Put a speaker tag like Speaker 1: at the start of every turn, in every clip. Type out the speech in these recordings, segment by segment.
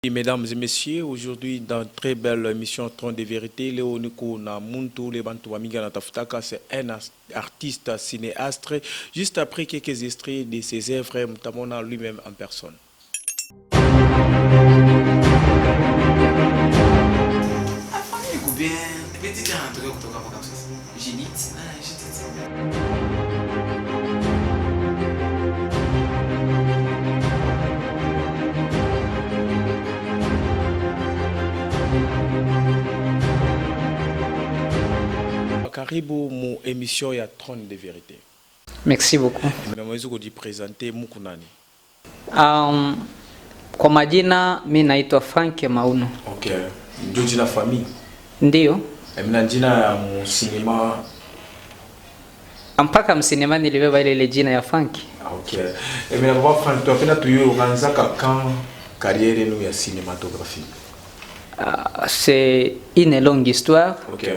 Speaker 1: Et mesdames et messieurs, aujourd'hui dans une très belle émission Tron de vérité, Léo Nico Namuntu, Lebantou Amiga Natafutaka, c'est un artiste cinéaste. Juste après quelques extraits de ses œuvres, Moutamona lui-même en personne. Karibu mu émission ya Trône de vérité.
Speaker 2: Merci beaucoup.
Speaker 1: Naweza kujipresenter Mukunani.
Speaker 2: Kwa majina mimi naitwa Frank Mauno.
Speaker 1: Okay. Ndio jina famille?
Speaker 2: Ndio.
Speaker 1: Mimi jina ya msinema.
Speaker 2: Mpaka msinema nilibeba ile jina ya Frank.
Speaker 1: Okay. Mimi na baba Frank tupenda tuyo uanza quand carrière yenu ya cinématographie.
Speaker 2: C'est une longue histoire.
Speaker 1: Okay.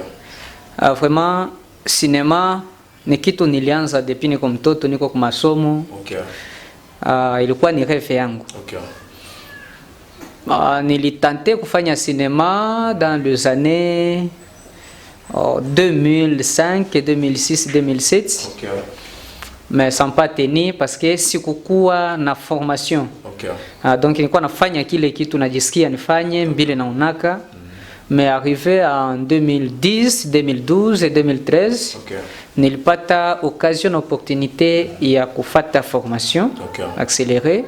Speaker 2: Vraiment cinéma ni kitu nilianza depuis niko mtoto, niko kwa masomo.
Speaker 1: Okay.
Speaker 2: Ilikuwa ni rêve yangu.
Speaker 1: Okay.
Speaker 2: Nilitente kufanya cinéma dans les années 2005, 2006, 2007.
Speaker 1: Okay.
Speaker 2: Mais sans pas tenir parce que sikukuwa na formation.
Speaker 1: Okay.
Speaker 2: Donc nilikuwa nafanya kile kitu najisikia nifanye mbili na unaka. Mais arrivé en 2010, 2012 et 2013,
Speaker 1: okay,
Speaker 2: nilipata occasion, opportunité ya kufata formation,
Speaker 1: okay,
Speaker 2: accélérée.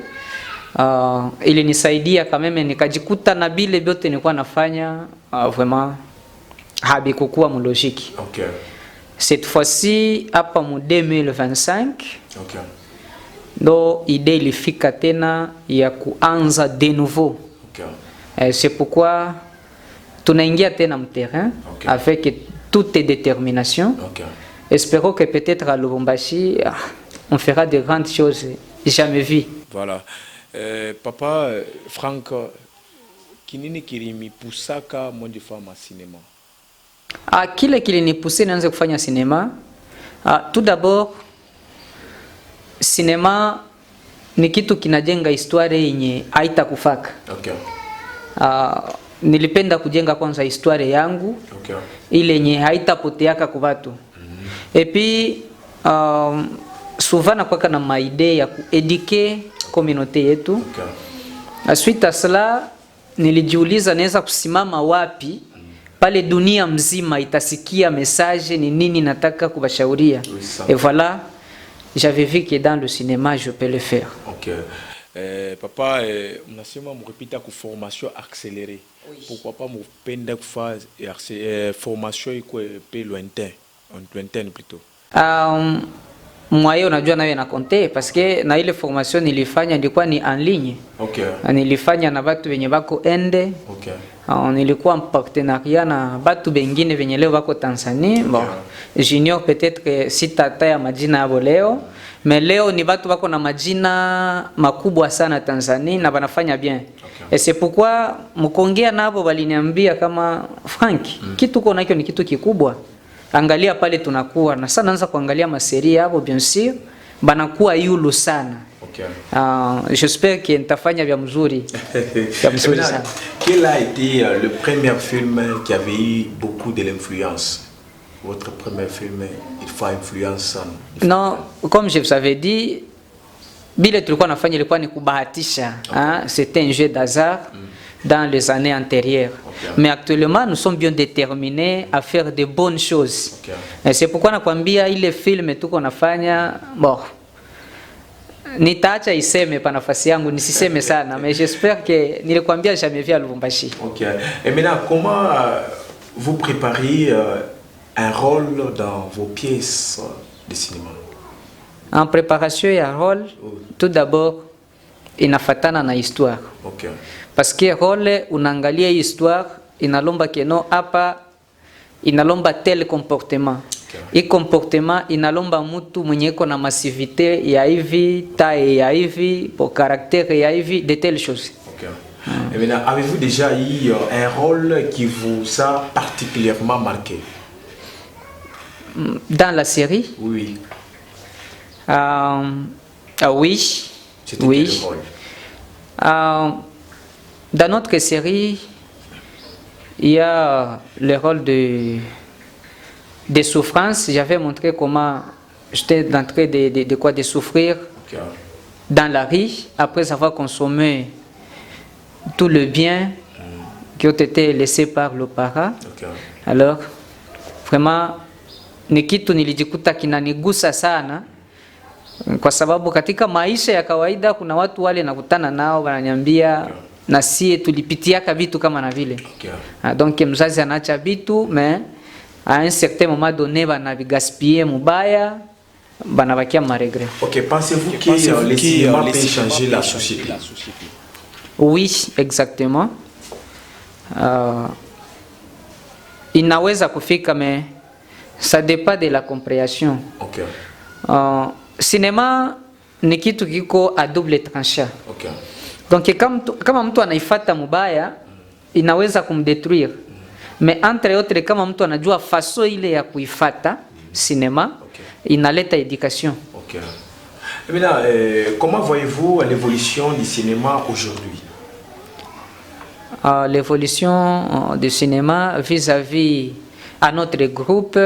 Speaker 2: Ilinisaidia quand même nikajikuta na bile byote nilikuwa nafanya vraiment habikukuwa mu logique.
Speaker 1: Okay.
Speaker 2: Cette fois-ci hapa mu 2025,
Speaker 1: okay,
Speaker 2: ndo idée ilifika tena ya kuanza de nouveau.
Speaker 1: Okay.
Speaker 2: C'est pourquoi tunaingia tena mu terrain, okay, avec toute détermination.
Speaker 1: Okay.
Speaker 2: Espérons que peut-être à Lubumbashi on fera de grandes choses jamais vues.
Speaker 1: Voilà. Papa Frank, kinini kilimipusaka mwenye fama cinéma?
Speaker 2: Kile kilinipusaka nianze kufanya cinéma, tout d'abord cinéma ni kitu kinajenga historia yenye haitakufaka.
Speaker 1: Okay.
Speaker 2: Nilipenda kujenga kwanza historia yangu,
Speaker 1: okay,
Speaker 2: ile yenye haitapoteaka kwa watu. Et puis souvent nakuwa na maide ya kueduquer communauté yetu.
Speaker 1: Okay.
Speaker 2: Suite à cela nilijiuliza naweza kusimama wapi pale dunia mzima itasikia message ni nini nataka kubashauria. Et voilà, j'avais vu que dans le cinéma je peux le faire.
Speaker 1: Okay. Papa, mnasema mrepita ku formation accélérée. Oui. Pourquoi pas mpenda kufa formation iko pe lointaine plutôt?
Speaker 2: Moi unajua nawe na compter parce que na ile formation nilifanya ilikuwa ni en ligne.
Speaker 1: Okay.
Speaker 2: Nilifanya na watu wenye bako ende.
Speaker 1: Okay.
Speaker 2: Nilikuwa en partenariat na watu wengine wenye leo bako Tanzania. Okay. Bon, j'ignore peut-être que si tata ya majina yao leo, mais leo ni watu wako na majina makubwa sana Tanzania na wanafanya bien. Okay. Et c'est pourquoi mkongea nabo waliniambia kama Frank, kitu uko nacho ni kitu kikubwa. Angalia pale tunakuwa na sana anza kuangalia maserie yao bien sûr banakuwa yulu sana. Okay. J'espère que nitafanya vya mzuri. Vya mzuri sana.
Speaker 1: Quel a été le premier film qui avait eu beaucoup de l'influence? Votre premier film, il faut influence.
Speaker 2: Non, comme je vous avais dit, bile tulikuwa nafanya ilikuwa ni kubahatisha. Okay. C'était un jeu d'hasard. Dans les années antérieures. Okay. Mais actuellement, nous sommes bien déterminés à faire de bonnes choses. Okay. C'est pourquoi nakwambia ile film tuko nafanya, bon, nitaacha iseme pa nafasi yangu nisiseme sana, mais j'espère que nilikwambia jamais vu à Lubumbashi.
Speaker 1: OK. Et maintenant, comment vous préparez un rôle dans vos pièces de cinéma?
Speaker 2: En préparation et un rôle, tout d'abord, inafatana na histoire.
Speaker 1: Okay.
Speaker 2: Parce que rôle unaangalia histoire inalomba keno hapa inalomba tel comportement. Okay. I comportement inalomba mtu mwenye iko na massivité ya hivi, taille ya hivi, pour caractère ya hivi, de telles choses.
Speaker 1: Okay. Et maintenant, avez-vous déjà eu un rôle qui vous a particulièrement marqué?
Speaker 2: Dans la série?
Speaker 1: Oui.
Speaker 2: Oui.
Speaker 1: C'était
Speaker 2: oui.
Speaker 1: quel rôle?
Speaker 2: Dans notre série, il y a le rôle de souffrance. J'avais montré comment j'étais en train de souffrir dans la rue après avoir consommé tout le bien qui ont été laissés par le para. Alors, vraiment, ni kitu nilijikuta kinanigusa sana kwa sababu katika maisha ya kawaida kuna watu wale nakutana nao wananiambia na sie tulipitiaka vitu kama na vile. Donc mzazi anaacha vitu mais à un certain moment donné banavigaspiller mubaya banabakia ma regret.
Speaker 1: OK, pensez-vous que le cinéma peut changer la société?
Speaker 2: Oui, exactement. Inaweza kufika mais ça dépend de la compréhension.
Speaker 1: OK.
Speaker 2: Cinéma ni kitu kiko a double tranchant.
Speaker 1: OK.
Speaker 2: Donc kama mtu anaifata mubaya inaweza kumdetruire. Mais entre autres kama mtu anajua façon ile ya kuifata cinéma inaleta éducation.
Speaker 1: OK. Et maintenant, comment voyez-vous l'évolution du cinéma aujourd'hui?
Speaker 2: L'évolution du cinéma vis-à-vis à notre groupe,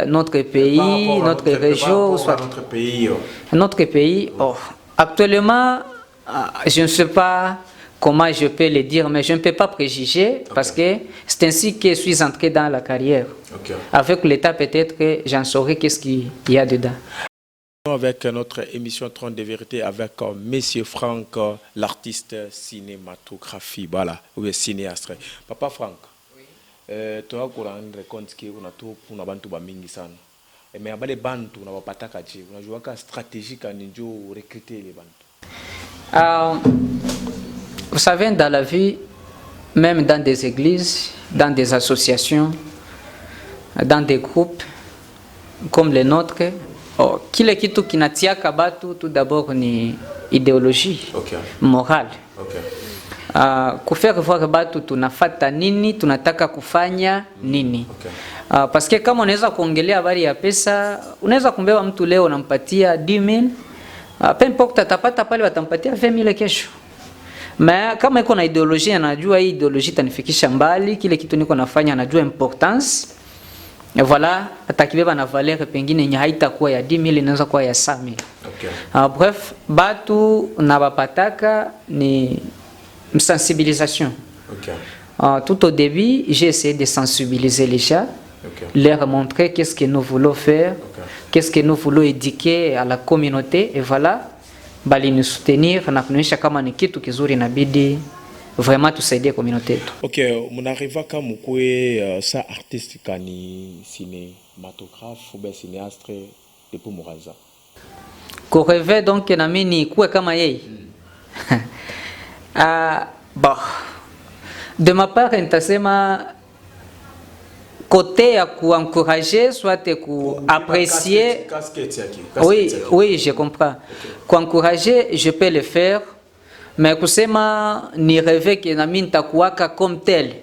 Speaker 2: notre pays, notre région, soit
Speaker 1: notre pays.
Speaker 2: Notre pays. Oh, actuellement, je ne sais pas comment je peux le dire, mais je ne peux pas préjuger parce que c'est ainsi que je suis entré dans la carrière. Avec l'État, peut-être que j'en saurai qu'est-ce qu'il y a dedans.
Speaker 1: Avec notre émission Trône de vérité avec Monsieur Franck, l'artiste cinématographie, voilà, ou cinéaste. Papa Franck, tu as rendre compte que on a tout pour na bantu ba mingi sana. Mais abale bantu na bapataka je, unajua ka stratégique ndio recruter les bantu.
Speaker 2: Vous savez, dans la vie, même dans des églises, dans des associations, dans des groupes comme les nôtres, kile kitu kinatiaka batu tout d'abord ni idéologie morale. Kufaire voir batu tunafata nini, tunataka kufanya nini. Parce que kama unaweza kuongelea habari ya pesa, unaweza kumbeba mtu leo unampatia 10,000, peu importe atapata pale watampatia 20,000 kesho. Mais kama iko na ideologie anajua hii ideologie tanifikisha mbali, kile kitu niko nafanya anajua importance. Et voilà, atakibeba na valeur pengine yenye haitakuwa ya 10,000 inaweza kuwa ya 100,000. Bref, batu na bapataka ni sensibilisation. Tout au début, j'ai essayé de sensibiliser les gens, leur montrer qu'est-ce que nous voulons faire, qu'est-ce que nous voulons éduquer à la communauté, et voilà, bali nous soutenir na kuonyesha kama ni kitu kizuri inabidi vraiment tusaidie communauté yetu.
Speaker 1: OK, munariva kama mkwe sa artiste kani cinématographe ou bien cinéaste depuis Moraza.
Speaker 2: Ko rêve donc na mimi kuwe kama yeye. Bon. De ma part nitasema côté à encourager soit apprécier. Oui, je comprends. Encourager, je peux le faire. Mais kusema ni rêver que nami nitakuwaka comme tel,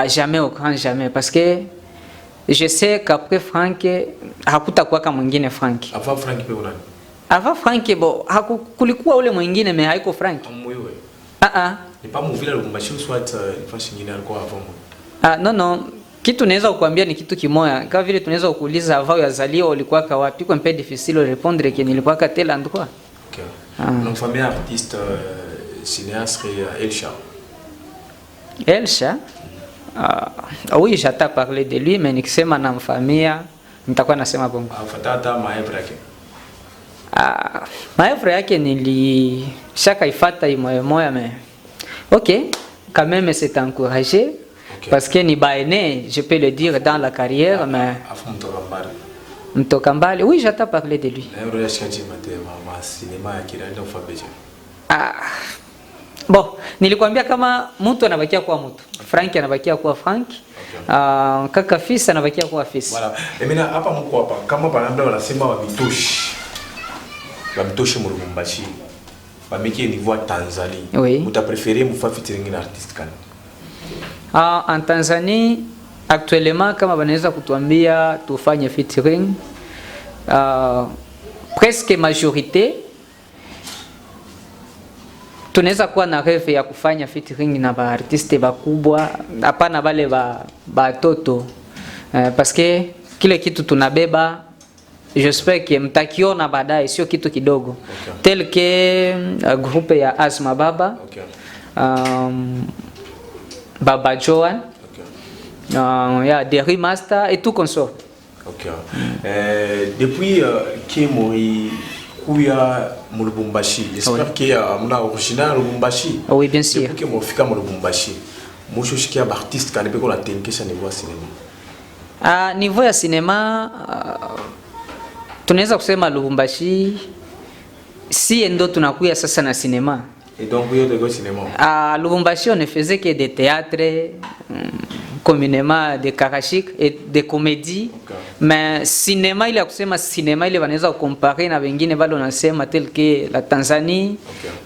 Speaker 2: jamais au grand jamais, parce que je sais qu'après Frank hakutakuwaka mwingine Frank.
Speaker 1: Avant Frank pe unani?
Speaker 2: Avant Frank bo kulikuwa ule mwingine mais haiko Frank.
Speaker 1: Mwewe. Ni pa muvila Lubumbashi soit nafasi nyingine alikuwa avant.
Speaker 2: Non, kitu naweza kukuambia ni kitu kimoja. Kama vile tunaweza kukuuliza avant yazaliwa ulikuwa kwa wapi, kwa mpe difficile répondre que nilikuwa ka tel endroit.
Speaker 1: OK. Donc famille artiste cinéaste Elsha.
Speaker 2: Elsha? Oui, j'attends parler de lui, mais nikisema na mfamia nitakuwa nasema bongo.
Speaker 1: Fatata maevre yake.
Speaker 2: Maevre yake nilishaka ifata imoya mais OK, quand même c'est encouragé parce que ni baene, je peux le dire dans la carrière mais Mtokambali. Oui, j'attends parler de lui. Bon, nilikwambia kama mtu anabakia kuwa mtu. Frank anabakia kuwa Frank. Kaka Fils anabakia kuwa Fils.
Speaker 1: Voilà. Et maintenant hapa mko hapa kama bananda wanasema wabitoshi. Wabitoshi mu Lubumbashi. Bameki niveau Tanzanie.
Speaker 2: Oui.
Speaker 1: Muta préféré mufa featuring na artiste kani?
Speaker 2: En Tanzanie actuellement kama banaweza kutuambia tufanye featuring presque majorité tunaweza kuwa na reve ya kufanya featuring na baartiste bakubwa, hapana bale batoto parce que kile kitu tunabeba j'espère que mtakiona baadaye, sio kitu kidogo. Okay. Tel que groupe ya Asma Baba. Okay. Baba Joan. Okay. Ya Derry Master et tout consort.
Speaker 1: Ok. Depuis Kemori Kouya Mulubumbashi, j'espère qu'il y a un original Lubumbashi.
Speaker 2: Oui, bien sûr.
Speaker 1: Depuis que mon fils Mulubumbashi, moi je suis un artiste qui a été la télé qui niveau cinéma.
Speaker 2: Ah, niveau ya cinéma, tunaweza kusema Lubumbashi si ndo tunakuya sasa na cinéma.
Speaker 1: Et donc vous êtes au cinéma.
Speaker 2: À Lubumbashi, on ne faisait que des théâtres, communément des karachik et des comédies. Okay. Mais cinéma, il y a kusema cinéma, il va comparer na wengine bado nasema tel que la Tanzanie.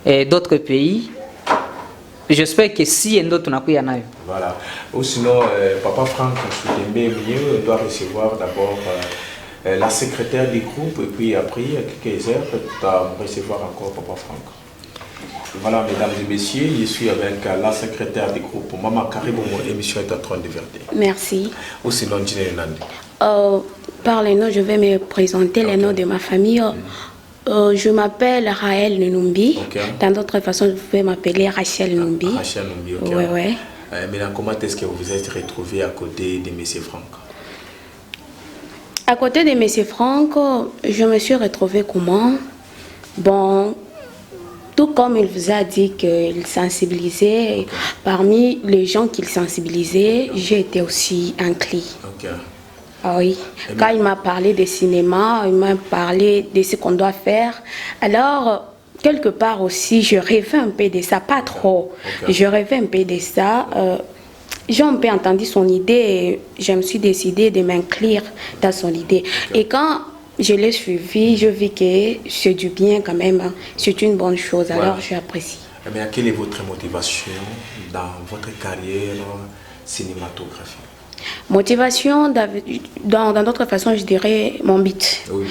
Speaker 2: Okay. Et d'autres pays. J'espère que si ndo tunakuya nayo.
Speaker 1: Voilà. Ou sinon Papa Franck Soutembe doit recevoir d'abord la secrétaire du groupe et puis après quelques heures tu vas recevoir encore Papa Franck. Voilà, mesdames et messieurs, je suis avec la secrétaire du groupe. Maman Karibo, mon émission est en train de verder.
Speaker 3: Merci.
Speaker 1: Ou sinon,
Speaker 3: par les noms, je vais me présenter les noms de ma famille. Je m'appelle Raël Numbi. Okay. Dans d'autres façons, vous pouvez m'appeler Rachel Numbi.
Speaker 1: Rachel Numbi, ok.
Speaker 3: Ouais, ouais.
Speaker 1: Maintenant, comment est-ce que vous vous êtes retrouvé à côté de M. Franck?
Speaker 3: À côté de M. Franck, je me suis retrouvée comment? Bon, tout comme il vous a dit qu'il sensibilisait, okay. Parmi les gens qu'il sensibilisait, j'ai été aussi inclus. Okay. Ah oui. Quand il m'a parlé de cinéma, il m'a parlé de ce qu'on doit faire. Alors, quelque part aussi, je rêvais un peu de ça, pas trop. Okay. Je rêvais un peu de ça. J'ai un peu entendu son idée et je me suis décidée de m'inclure dans son idée. Okay. Et quand je l'ai suivi, je vis que c'est du bien quand même, c'est une bonne chose, alors ouais. J'apprécie.
Speaker 1: Mais quelle est votre motivation dans votre carrière cinématographique?
Speaker 3: Motivation, dans d'autres façons, je dirais mon but. Oui.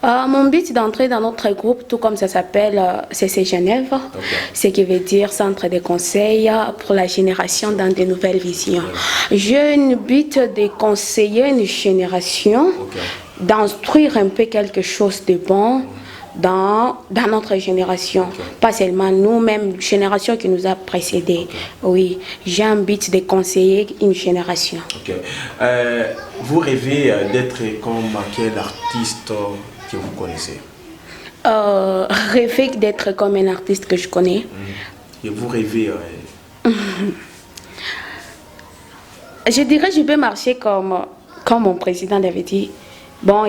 Speaker 3: Mon but d'entrer dans notre groupe, tout comme ça s'appelle CC Genève, okay. Ce qui veut dire Centre de conseil pour la génération dans de nouvelles visions. Okay. J'ai un but de conseiller une génération, okay. D'instruire un peu quelque chose de bon dans notre génération. Okay. Pas seulement nous-mêmes, génération qui nous a précédés. Okay. Oui, j'ai un but de conseiller une génération.
Speaker 1: Okay. Vous rêvez d'être comme quel artiste que vous connaissez?
Speaker 3: Rêver d'être comme un artiste que je connais.
Speaker 1: Et vous rêvez
Speaker 3: Je dirais que je peux marcher comme mon président l'avait dit. Bon,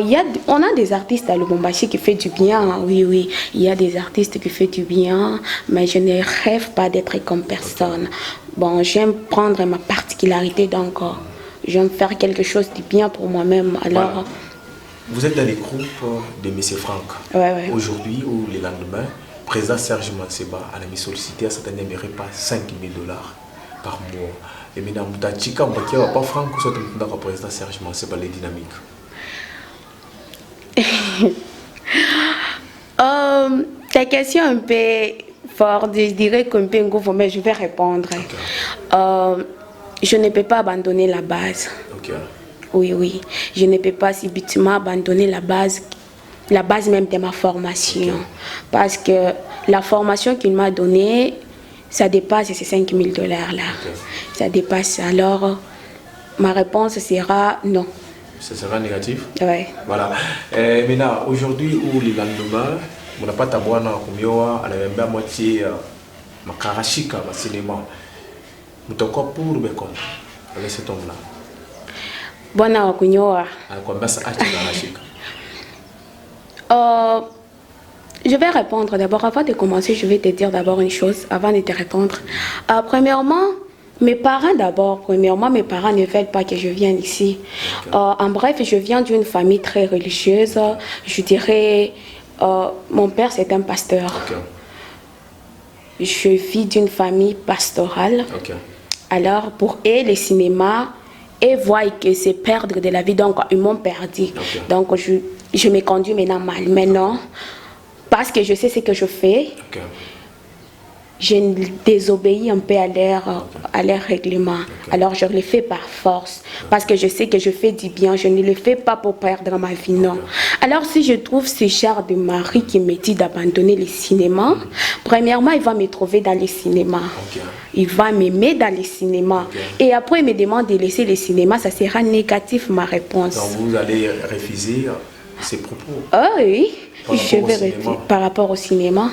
Speaker 3: on a des artistes à Lubumbashi qui font du bien, oui, oui. Il y a des artistes qui font du bien, mais je ne rêve pas d'être comme personne. Bon, j'aime prendre ma particularité, donc j'aime faire quelque chose de bien pour moi-même. Alors,
Speaker 1: voilà. Vous êtes dans les groupes de M. Franck.
Speaker 3: Ouais, ouais.
Speaker 1: Aujourd'hui ou le lendemain, président Serge Manseba a mis sollicité à cette année pas $5 000 par mois. Et maintenant, vous avez dit que pas Franck, vous êtes le président Serge Manseba, les dynamiques.
Speaker 3: Ta question un peu forte, je dirais qu'un peu nouveau, mais je vais répondre. Okay. Je ne peux pas abandonner la base. Okay. Oui, oui. Je ne peux pas subitement abandonner la base même de ma formation. Okay. Parce que la formation qu'il m'a donnée, ça dépasse ces $5 000 là. Okay. Ça dépasse. Alors, ma réponse sera non.
Speaker 1: Ce sera négatif?
Speaker 3: Oui.
Speaker 1: Voilà. Maintenant, aujourd'hui ou le lendemain, on n'a pas ta bonne kumioa, on a même pas moitié makarashika, ma cinéma. Nous t'en pour ou contre avec cet homme-là?
Speaker 3: Bonne kumioa.
Speaker 1: Combien ça a-t-il makarashika?
Speaker 3: Je vais répondre d'abord. Avant de commencer, je vais te dire d'abord une chose, avant de te répondre. Premièrement, mes parents ne veulent pas que je vienne ici. Okay. En bref, je viens d'une famille très religieuse. Je dirais, mon père c'est un pasteur. Okay. Je vis d'une famille pastorale. Okay. Alors pour eux, le cinéma, ils voient que c'est perdre de la vie, donc ils m'ont perdu. Okay. Donc je me conduis maintenant mal. Maintenant, parce que je sais ce que je fais. Okay. je désobéis un peu à leur règlement. Alors je le fais par force parce que je sais que je fais du bien. Je ne le fais pas pour perdre ma vie, non. Alors si je trouve ce genre de mari qui me dit d'abandonner le cinéma, premièrement, il va me trouver dans le cinéma. Il va m'aimer dans le cinéma. Et après, il me demande de laisser le cinéma. Ça sera négatif, ma réponse.
Speaker 1: Donc vous allez refuser ses propos?
Speaker 3: Ah oui, je vais refuser par rapport au cinéma.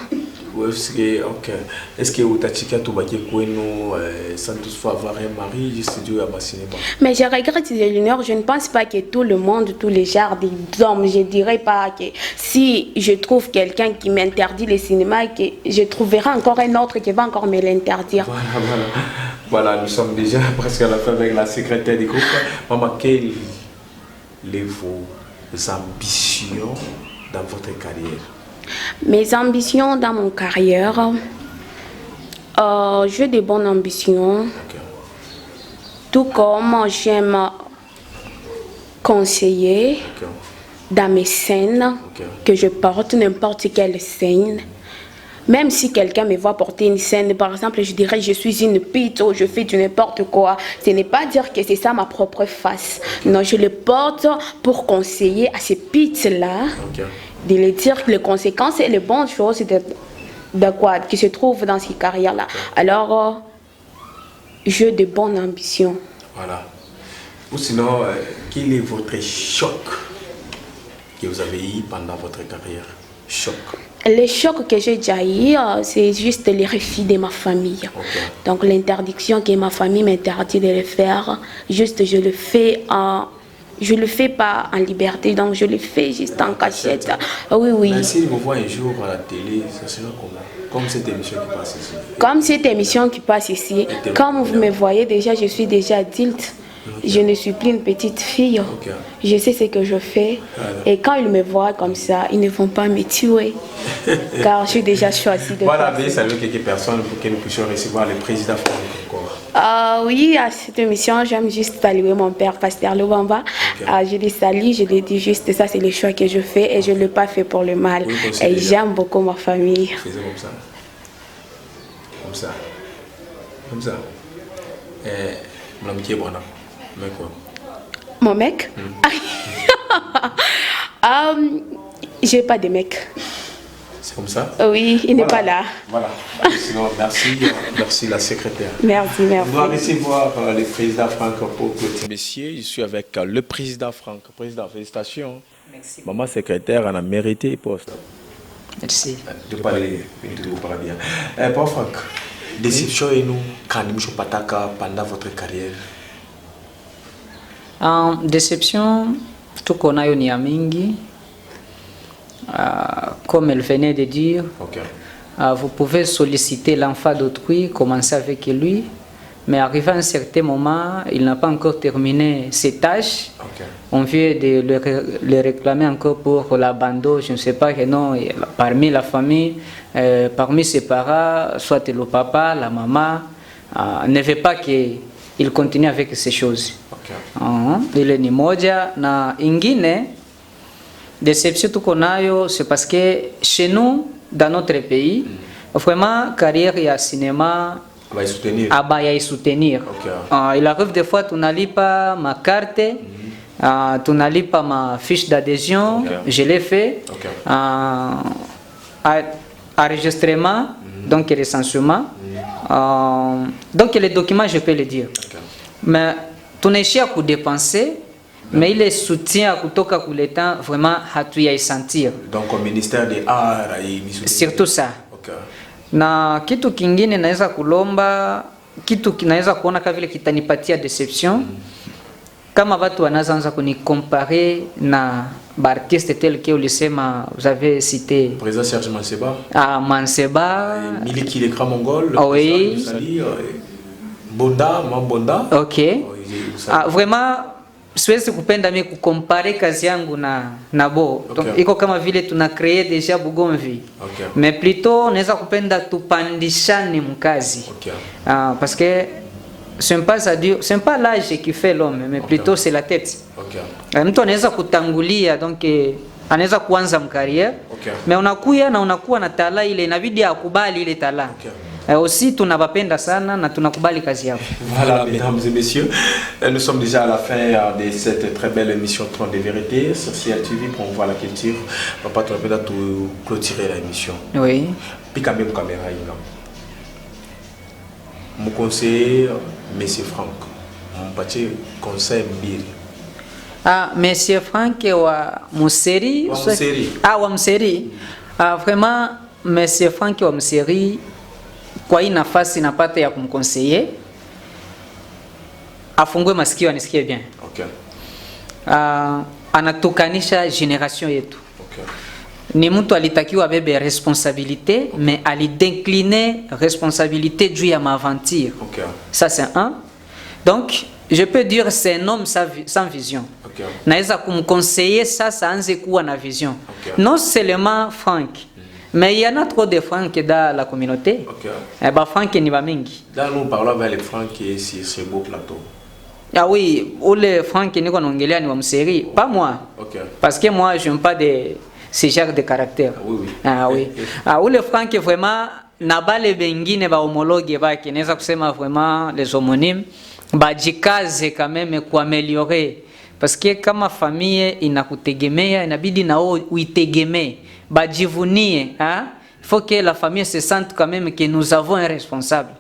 Speaker 1: Est-ce que Utachika Toubaki Koueno sans toutefois avoir un mari juste dû à ma cinéma?
Speaker 3: Mais je regrette, Junior, je ne pense pas que tout le monde, tous les genres d'hommes, je ne dirais pas que si je trouve quelqu'un qui m'interdit le cinéma, que je trouverai encore un autre qui va encore me l'interdire.
Speaker 1: Voilà, nous sommes déjà presque à la fin avec la secrétaire du groupe. Maman, quelles sont vos ambitions dans votre carrière?
Speaker 3: Mes ambitions dans mon carrière, j'ai de bonnes ambitions. Tout comme j'aime conseiller dans mes scènes, que je porte n'importe quelle scène. Même si quelqu'un me voit porter une scène, par exemple, je dirais je suis une pute ou je fais du n'importe quoi. Ce n'est pas dire que c'est ça ma propre face. Non, je le porte pour conseiller à ces putes-là. De les dire les conséquences et les bonnes choses de quoi qui se trouvent dans ces carrières-là. Alors, j'ai de bonnes ambitions.
Speaker 1: Voilà. Ou sinon, quel est votre choc que vous avez eu pendant votre carrière? Choc.
Speaker 3: Les chocs que j'ai déjà eu, c'est juste les refus de ma famille. Donc l'interdiction que ma famille m'interdit de le faire, juste je le fais en... Je ne le fais pas en liberté, donc je le fais juste en cachette. Oui, oui.
Speaker 1: Mais si vous voyez un jour à la télé, ça sera comment? Comme cette émission qui passe ici.
Speaker 3: Comme cette émission qui passe ici. Comme vous me voyez déjà, je suis déjà adulte. Je ne suis plus une petite fille. Je sais ce que je fais. Et quand ils me voient comme ça, ils ne vont pas me tuer. Car je suis déjà choisi de...
Speaker 1: Voilà, bien saluer quelques personnes pour que nous puissions recevoir le président Franck encore.
Speaker 3: Oui, à cette émission, j'aime juste saluer mon père, Pasteur Lubamba. Je le salue, je lui dis juste ça, c'est le choix que je fais et je ne l'ai pas fait pour le mal. Et j'aime beaucoup ma famille.
Speaker 1: Faisez comme ça. Comme ça. Comme ça. Mon ami qui est bon, mais quoi?
Speaker 3: Mon mec? J'ai pas de mec.
Speaker 1: C'est comme ça?
Speaker 3: Oui, il n'est pas là.
Speaker 1: Voilà. Sinon, merci la secrétaire.
Speaker 3: Merci.
Speaker 1: On doit recevoir le président Franck pour clôturer. Messieurs, je suis avec le président Franck. Président, félicitations.
Speaker 2: Merci.
Speaker 1: Maman secrétaire, on a mérité le poste.
Speaker 2: Merci.
Speaker 1: De parler, vous parlez bien. Bon Franck, déception et nous, quand nous sommes pendant votre carrière?
Speaker 2: Déception, tout qu'on a eu ni mingi. Comme elle venait de dire, vous pouvez solliciter l'enfant d'autrui, commencer avec lui, mais arrivé à un certain moment, il n'a pas encore terminé ses tâches. On vient de le réclamer encore pour l'abandon, je ne sais pas que non, parmi la famille, parmi ses parents, soit le papa, la maman, ne veut pas qu'il continue avec ces choses. Il est ni moja na ingine. Déception tout qu'on a, c'est parce que chez nous, dans notre pays, vraiment, carrière et cinéma, il soutenir. Il arrive des fois, tu n'as pas ma carte, tu n'as pas ma fiche d'adhésion, je l'ai fait. Enregistrement, donc recensement. Donc les documents, je peux le dire. Mais tu n'es pas à dépenser. Mais il est soutien kutoka kuleta vraiment hatuya sentir.
Speaker 1: Donc au ministère des Arts
Speaker 2: surtout ça. Na kitu kingine naweza kulomba, kitu kinaweza kuona kama vile kitanipatia deception. Kama watu wanaanza kunikomparer na artiste tel que ulisema, vous avez cité
Speaker 1: président Serge Manseba.
Speaker 2: Manseba,
Speaker 1: Miliki le grand mongol.
Speaker 2: Oui.
Speaker 1: Bonda, Mambonda.
Speaker 2: Vraiment siwezi kupenda mimi kukompare kazi yangu na bo. Donc iko kama vile tuna créer déjà bugomvi. Mais plutôt naweza kupenda tupandishane mkazi. Parce que c'est pas l'âge qui fait l'homme, mais plutôt c'est la tête. Mtu anaweza kutangulia, donc anaweza kuanza mkariere, mais unakuwa na tala ile inabidi akubali ile tala. Aussi tunawapenda sana na tunakubali kazi yao.
Speaker 1: Voilà, mesdames et messieurs, nous sommes déjà à la fin de cette très belle émission Tron de vérité sur CLTV pour voir la culture. Papa, tu vas tout clôturer l'émission.
Speaker 2: Oui.
Speaker 1: Puis quand même caméra, mon conseiller, Monsieur Franck, mon petit conseil mbili.
Speaker 2: Ah, Monsieur Franck wa Museri.
Speaker 1: Wa Museri.
Speaker 2: Ah, wa Museri. Ah, vraiment, Monsieur Franck wa Museri, kwa hii nafasi napata ya kumkonseye, afungue masikio anisikie bien.
Speaker 1: Okay.
Speaker 2: Anatukanisha generation yetu.
Speaker 1: Okay.
Speaker 2: Ni mtu alitakiwa bebe responsabilité, mais alidécliner responsabilité juu ya m'aventure.
Speaker 1: Okay.
Speaker 2: Ça c'est un. Donc, je peux dire c'est un homme sans vision.
Speaker 1: Okay.
Speaker 2: Naweza kumconseiller ça anze kuwa na vision.
Speaker 1: Okay.
Speaker 2: Non seulement Franck, mais il y en a trop de Franck dans la communauté.
Speaker 1: Okay.
Speaker 2: Bah Franck ni ba mingi.
Speaker 1: Là nous parlons avec les Franck qui est sur ce beau plateau.
Speaker 2: Ah oui, ule Franck niko naongelea ni wa Mseri, pas moi.
Speaker 1: Okay.
Speaker 2: Parce que moi je n'aime pas de ce genre de caractère.
Speaker 1: Oui, oui.
Speaker 2: Ah oui. Ule Franck vraiment na bale bengine ba homologue baki naweza kusema vraiment les homonymes bajikaze quand même kuaméliorer, parce que kama famille inakutegemea inabidi na wewe uitegemee, bajivunie, hein? Il faut que la famille se sente quand même que nous avons un responsable.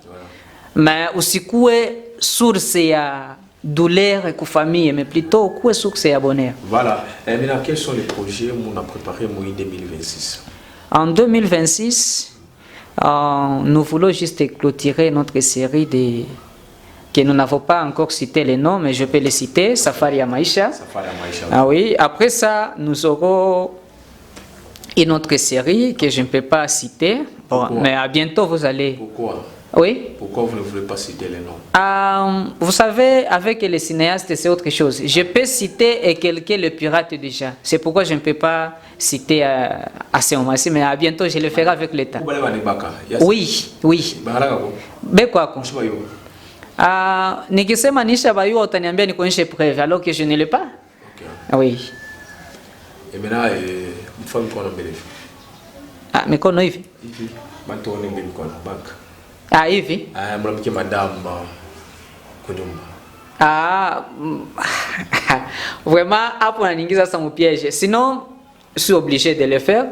Speaker 2: Mais usikue source ya douleur et famille, mais plutôt quoi source ya bonheur.
Speaker 1: Voilà. Et maintenant, quels sont les projets qu'on a préparés pour 2026?
Speaker 2: En 2026, nous voulons juste clôturer notre série de que nous n'avons pas encore cité les noms, mais je peux les citer. Safari ya Maisha.
Speaker 1: Safari ya Maisha.
Speaker 2: Ah oui. Après ça, nous aurons une autre série que je ne peux pas citer. Bon, mais à bientôt vous allez.
Speaker 1: Pourquoi?
Speaker 2: Oui.
Speaker 1: Pourquoi vous ne voulez pas citer les noms?
Speaker 2: Vous savez, avec les cinéastes, c'est autre chose. Je peux citer quelqu'un le pirate déjà. C'est pourquoi je ne peux pas citer à ce moment-ci, mais à bientôt je le ferai avec l'État. Oui, oui. Bekwako. Nikisema nisha bayua utaniambia nikuonyeshe preuve alors que je ne l'ai pas.
Speaker 1: Okay.
Speaker 2: Oui.
Speaker 1: Et maintenant, mfano mkono mbele.
Speaker 2: Ah, mikono hivi.
Speaker 1: Hivi. Matone mbele mkono back.
Speaker 2: Ah, hivi.
Speaker 1: Mwanamke madame kunyumba.
Speaker 2: Vraiment hapo unaniingiza sasa mpiège. Sinon, je suis obligé de le faire.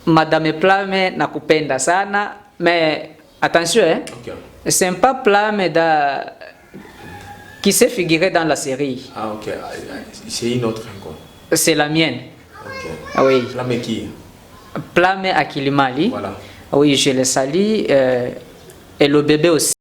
Speaker 2: Madame Plame nakupenda sana, mais attention, hein.
Speaker 1: Okay.
Speaker 2: C'est pas Plame qui s'est figuré dans la série.
Speaker 1: Ah, ok. C'est une autre encore.
Speaker 2: C'est la mienne.
Speaker 1: Ok.
Speaker 2: Ah, oui.
Speaker 1: Plame qui?
Speaker 2: Plame Akilimali.
Speaker 1: Voilà.
Speaker 2: Oui, je le salue. Et le bébé aussi.